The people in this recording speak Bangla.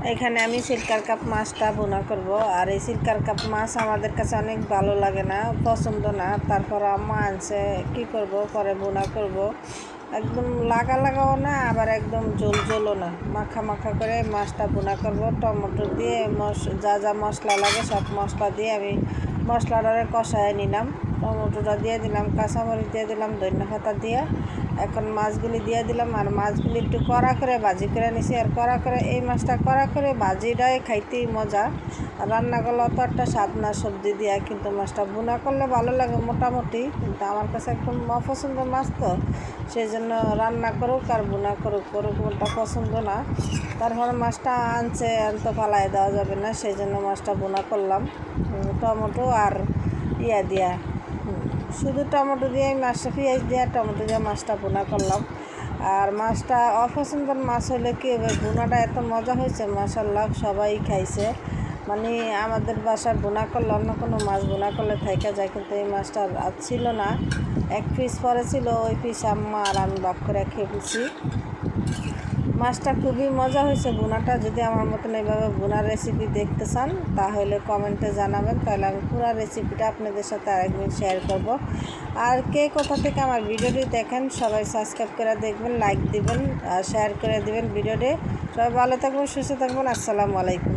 এখানে আমি সিলকার কাপ মাছটা ভুনা করব। আর এই সিলকার কাপ মাছ আমাদের কাছে অনেক ভালো লাগে না, পছন্দ না। তারপর আম্মা আনছে, কী করব, পরে ভুনা করব। একদম লাগাও না, আবার একদম ঝোলও না, মাখা মাখা করে মাছটা ভুনা করব। টমেটো দিয়ে যা যা মশলা লাগে সব মশলা দিয়ে আমি মশলাটা কষায় নিলাম। টমেটোটা দিয়ে দিলাম, কাঁচামরিচ দিয়ে দিলাম, ধনিয়া পাতা দিয়ে এখন মাছগুলি দিয়ে দিলাম। আর মাছগুলি একটু কড়া করে ভাজি করে নিছি। আর কড়া করে এই মাছটা কড়া করে ভাজিটাই খাইতেই মজা। রান্না করলে অত একটা স্বাদ না সবজি দিয়ে, কিন্তু মাছটা ভুনা করলে ভালো লাগে মোটামুটি। কিন্তু আমার কাছে একদম অপছন্দের মাছ, তো সেই জন্য রান্না করুক আর ভুনা করুক ওটা পছন্দ না। তারপরে মাছটা আনছে, তো ফালাই দেওয়া যাবে না, সেই জন্য মাছটা ভুনা করলাম টমেটো আর দিয়া শুধু টমেটো দিয়ে মাছটা, পেঁয়াজ দিয়ে টমেটো দিয়ে মাছটা ভুনা করলাম। আর মাছটা অপছন্দের মাছ হলে কি হবে, ভুনাটা এত মজা হয়েছে মাশাআল্লাহ, সবাই খাইছে। মানে আমাদের বাসার ভুনা করলে অন্য কোনো মাছ ভুনা করলে থাইকা যায়, কিন্তু এই মাছটা আর ছিল না, এক পিস পরে ছিল, ওই পিস আম্মা আর আমি ভাগ করে খেয়ে ফেলছি। মাছটা খুবই মজা হয়েছে ভুনাটা। যদি আমার মতন এইভাবে ভুনার রেসিপি দেখতে চান তাহলে কমেন্টে জানাবেন, তাহলে আমি পুরো রেসিপিটা আপনাদের সাথে আরেকদিন শেয়ার করব। আর কে কোথা থেকে আমার ভিডিওটি দেখেন সবাই সাবস্ক্রাইব করে দেখবেন, লাইক দিবেন আর শেয়ার করে দিবেন ভিডিওটি। সবাই ভালো থাকবেন, সুস্থ থাকবেন। আসসালামু আলাইকুম।